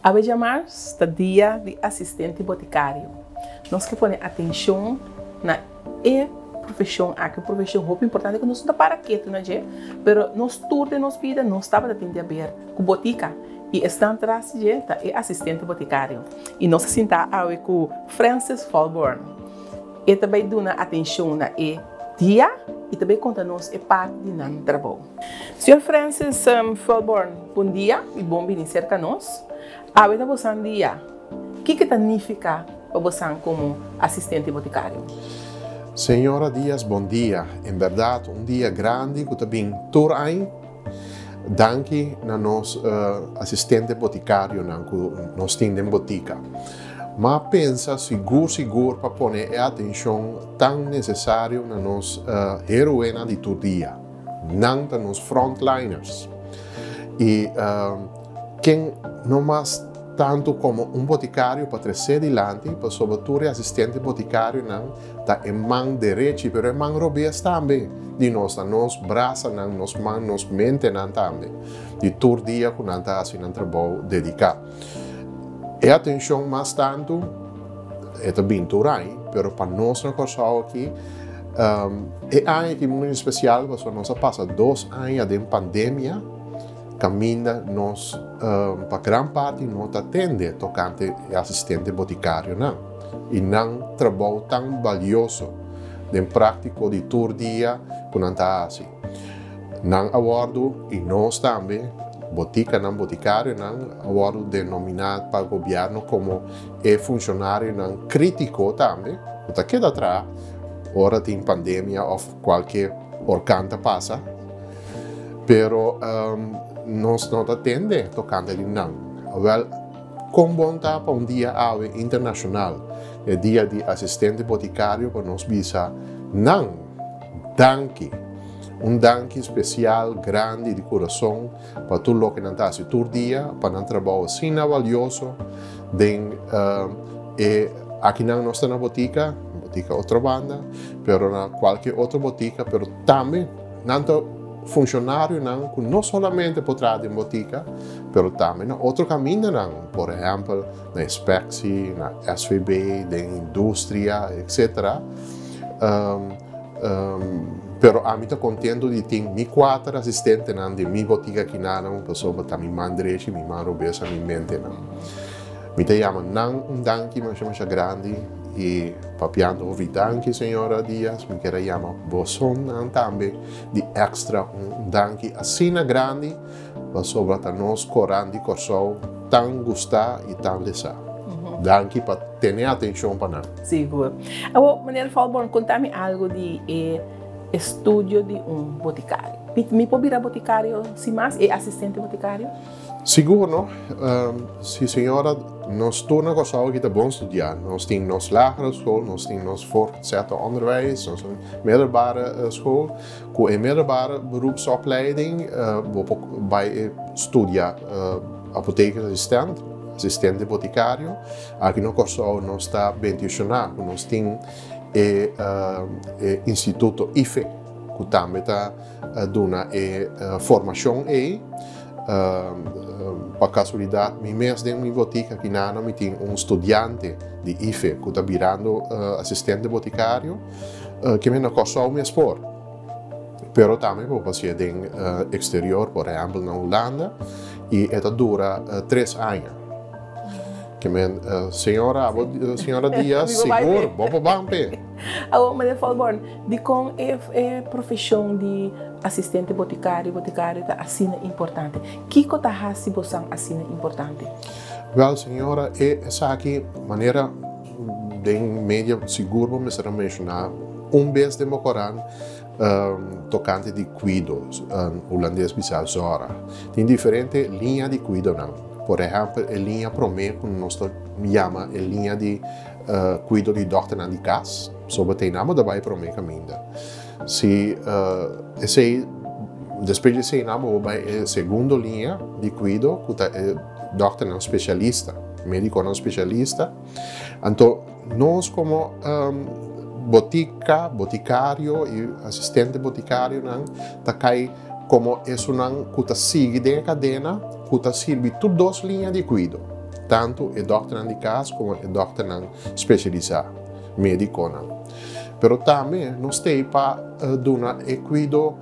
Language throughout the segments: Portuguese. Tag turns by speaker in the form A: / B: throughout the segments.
A: A chamar está dia de assistente boticário. Nós que põe atenção na profissão, aqui profissão muito importante que nós não para quieto, né, gente? Pero nós tudo nos vida nós estava atendendo a ver com botica e está atrás de é assistente boticário. E nós senta aí com Francis Falborn. E também dá atenção na dia e também conta-nos parte de nosso trabalho. Senhor Francis Falborn, bom dia e bom vir cerca de nós. Agora você um dia, o que significa para você como assistente boticário?
B: Senhora Dias, bom dia. Em verdade, dia grande que também tur aí. Danke na nos assistente boticário que nós temos em botica. Mas pensa seguro para pôr atenção tão necessário na nos heroína de todo dia, não para nos frontliners. E quem não mais tanto como boticário para trazer adiante, para sobretudo assistente boticário não está em mão direita, mas em mão robusta também. De nós braços, nos mãos, nos mente também. De todo dia que nós estamos em um trabalho dedicado. E atenção mais tanto, é também turai, mas para nós na coisa aqui, é ano que muito especial, porque nós passamos 2 anos de pandemia, caminha nós para grande parte não atende tocante assistente boticário não e não trabalho tão valioso de prático de todo dia que não está assim não abordo e nós também botica não boticário não abordo denominado para o governo como funcionário não crítico também porque aqui atrás hora tem pandemia ou qualquer orcanta passa pero nós não atende tocante de não. Well, com vontade para dia internacional, é dia de assistente boticário para nós visa não, danke, danke especial, grande de coração para tudo o que não está todo dia, para não trabalho assim valioso, aqui não está na botica outra banda, pero na qualquer outra botica, pero também não funcionário não somente potrà in botica, mas também na outro caminho não, por exemplo, na Spexi, na SVB, na indústria, etc. Pero a mim estou contente de ter 4 assistentes de minha botica aqui não, pessoa para minha mãe direita, minha mãe robessa, minha mente não. Me chama não danke, mas chama grande e papiando ouvi danke senhora Dias, me quer chamar boson também de extra danke assim grande, para sobre nós corando de corso tão gostar e tão lesar. Danke para ter atenção para nós.
A: Seguro. Agora, maneira Falborn, conta-me algo de estúdio de boticário. Me pode virar boticário, se mais é assistente boticário?
B: Seguro, se senhora, nós tornamos coisa que é bom estudar. Nós temos nossa lagere school, nós temos nosso voortgezette onderwijs, nossa middelbare school. Com a middelbare beroepsopleiding bij studia apothekersassistent, assistente boticário. Aqui no curso nós está bem funcionando. Nós temos o Instituto IFE, que também está dando formação aí. Por casualidade, mês de minha botica aqui na Ana, tem estudante de IFE que está virando assistente boticário, que me não custa o mesmo por. Pero também vou fazer no exterior, por exemplo, na Holanda, e ela dura 3 anos. Que me, senhora Dias, seguro, vou para Bampe.
A: Agora, mas Falborn, de como é profissão de assistente boticário está assim importante. Que coisa assim você assim importante?
B: Well, senhora, essa aqui maneira de média seguro, me será mencionar vez de Mocoran tocante de cuidados holandês bisa Zora. Tem diferente linha de cuidado não. Por exemplo, a linha Promê, que nós chamamos a linha de cuidado de doctor de casa, sobre tem nome da vai Promê caminho. Se depois de ser nome vai a segunda linha de cuidado, que é doctor não especialista, médico não especialista. Então, nós como boticário e assistente boticário não tá cai como é uma que sigue de cadena que serve todas as linhas de cuidado. tanto é dokter de casa como é dokter specializado, médico. Pero também nós temos para dar cuidado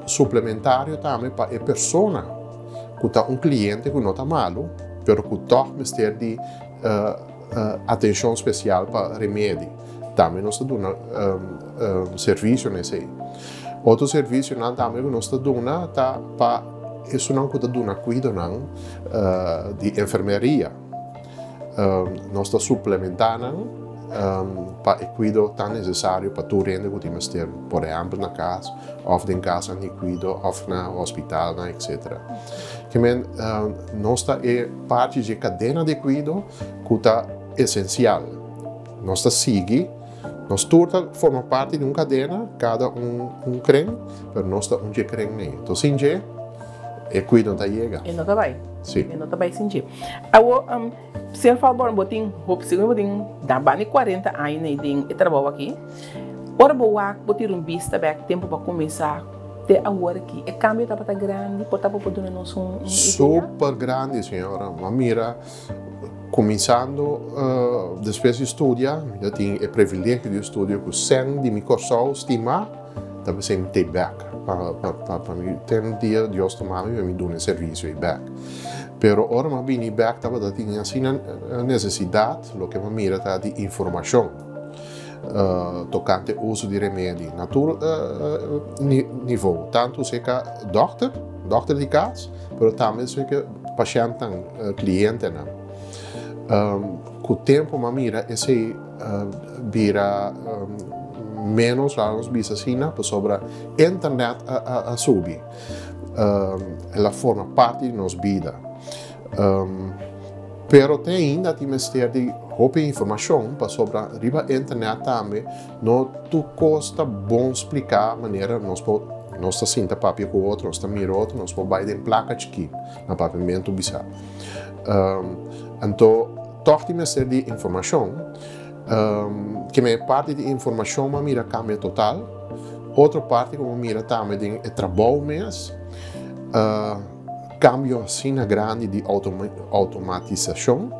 B: suplementário também para a pessoa que está cliente que não está malo, pero que toch mister de atenção especial para remédio. Também nós damos serviço nesse. Outro serviço não também nós damos para isso não cuida duna cuido não de enfermeria. Nós está suplementando para o cuido tão necessário para tu rende que temos ter, por exemplo, na casa, ou em casa de cuido, ou no hospital, etc. Que nós está é parte de cadeia de cuido que está essencial. Nós está sigue, nós todos forma parte de uma cadeia, cada creme, mas nós está creme nem. Então, sim, e cuido da chega.
A: E não está bem.
B: Sim.
A: E não está bem, sim. Agora, se eu falar um pouquinho, da base 40 anos e trabalho aqui, ora boa, botar vista back tempo para começar até agora aqui. E cambio está para grande, para poder nós
B: super grande, senhora. Mas mira, começando depois de estudar, eu tenho o privilégio de estudar com 100 de microsoft estima, talvez sem ter back. Para mim, tem dia de hoje tomar e me dar um serviço e back. Pero ora ma bini back tava da tinha assim a necessidade, lo que ma mira tá de informação tocante uso de remédio natural nível, tanto se que dokter de casa, pero também se que paciente cliente na. Com o tempo ma mira esse vira menos vamos bisa sina por sobre internet a subir. Ela forma parte de nossa vida. Pero tem ainda de mistério de roupa informação para sobre a internet também não tu custa bom explicar a maneira nós sinta papel com o outro, nós mira outro, nós podemos ir em placa aqui na papiamento bisa. Então toch de mistério de informação que é parte de informação mas mira cambia total, outra parte como mira também de trabalho mesmo. Cambio assim grande de automatização,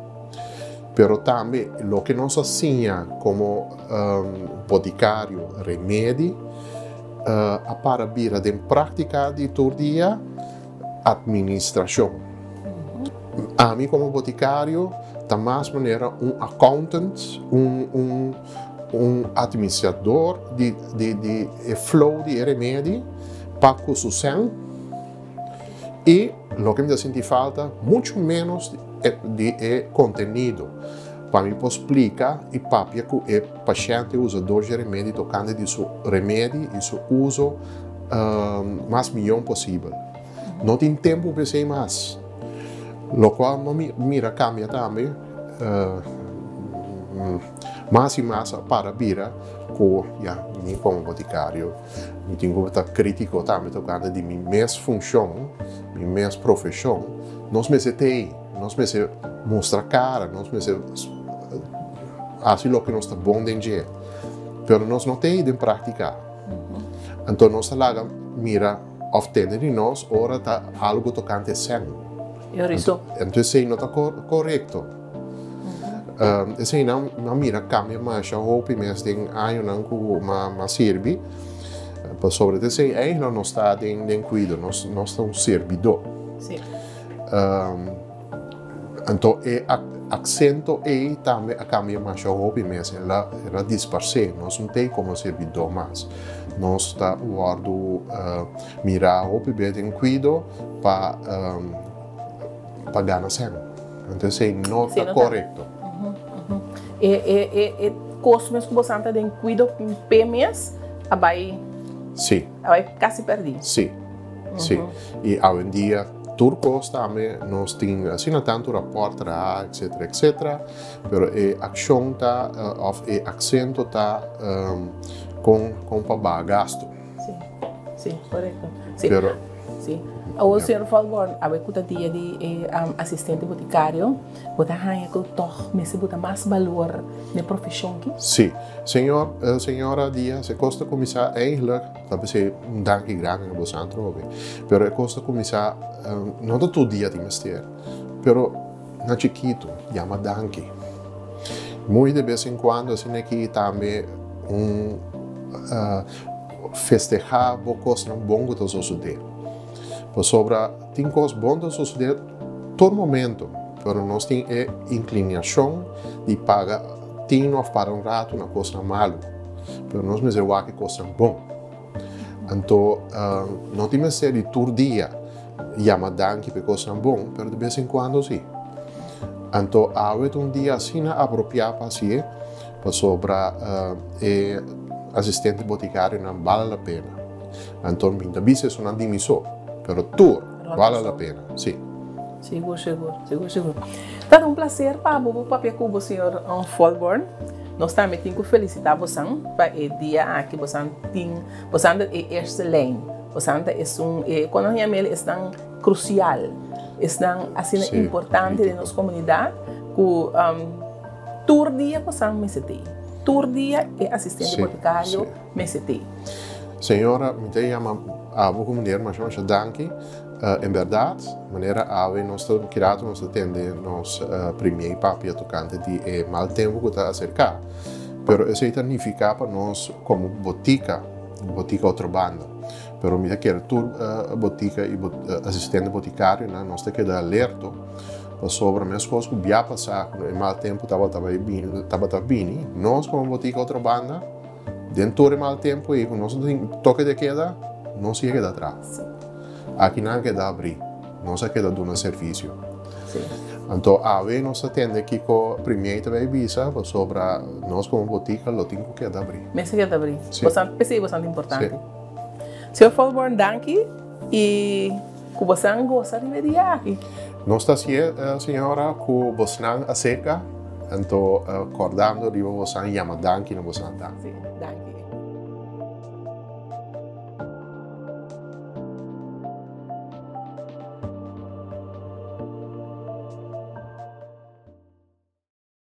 B: pero também o que nós assinha como boticário remédio para vir de prática de todo dia administração. A mim como boticário da mais maneira accountant, administrador de flow de remédio para o sucesso. E o que me senti falta, muito menos de conteúdo. Para mim, explicar e papia que o paciente usador de remédio tocante de seu remédio e seu uso mais melhor possível. Não tem tempo para ser mais. O qual mira cambia também mais e mais para vir com como boticário. Eu tenho que estar crítico também tocando de minha mesma função, minha mesma profissão. Nós me mostrar cara, nós me assim o que nós está bom de dia, pero nós não temos de praticar. Então nós lá mira obter de nós ora tá algo tocante sem. Então isso não está correto. Assim não mira cambia mais a roupa mesmo tem aí não com uma serve. Para sobre isso aí não está em cuidado, nós estamos servidor.
A: Sim.
B: Então accento e também a cambia mais a roupa mesmo ela dispersar, nós não tem como servidor mais. Nós está guardo mirar a roupa bem em cuidado para ganhar sempre. Então assim não está correto.
A: E custo mesmo que você está em cuidado em mês, vai
B: sim.
A: Vai quase perdido.
B: Sim. Sim. E hoje em dia turcos também nós temos assim tanto rapport etc, pero a ação tá o accento tá com para gasto.
A: Sim, correto. Sim.
B: Pero,
A: sim. O senhor falou a escuta dia de assistente boticário, botar aí que toch, mas se botar mais valor na profissão que?
B: Sim, senhora Dias, se costa começar eigenlijk, dat is een dankje graag in de centro, pero costa começar não todo dia de investir, pero na chiquito, llama danki. Muy de vez en cuando, assim aqui também festejar bocos não bom que suceder. Por sobra, tem coisas boas que suceder todo momento, mas nós temos a inclinação de pagar tinha para rato na coisa malo, mas nós mesmo que coisa bom. Então, não temos que ser de todo dia, chama danke para coisa bom, mas de vez em quando sim. Então, há dia assim apropriado para si, por sobra assistente boticário não vale a pena. Então, muitas vezes é uma dimissão, mas tudo vale a pena, sim.
A: Seguro. Tá um prazer para o papel com o senhor Folborn. Nós também temos que felicitar você para o dia que você tem, você é excelente, você é quando a minha é tão crucial, é tão assim importante de nossa comunidade, que todo dia você me sente, todo dia é assistente boticário me sente.
B: Senhora, me chama a boa mulher, mas chama danke. Em verdade, maneira ave nós estamos criados, nós atendemos nos primeiro papel tocante de mal tempo que está a cercar. Pero isso significa para nós como botica outra banda. Pero me quer tu botica e assistente boticário, nós temos que dar alerta sobre as coisas que já passaram em mal tempo estava bem. Nós como botica outra banda, dentro do mal tempo e com nosso toque de queda, não se queda atrás. Aqui não queda abrir, não se queda dar um serviço. Então, a vez nós atendemos aqui com a primeira visa, sobre nós como botica, lo temos que abrir.
A: Mas se queda abrir, bastante importante. Senhor Folborn, danke e que você gosta de vir aqui.
B: Nós estamos aqui, senhora, que você não acerca, então, acordando, você chama danke, não você danke.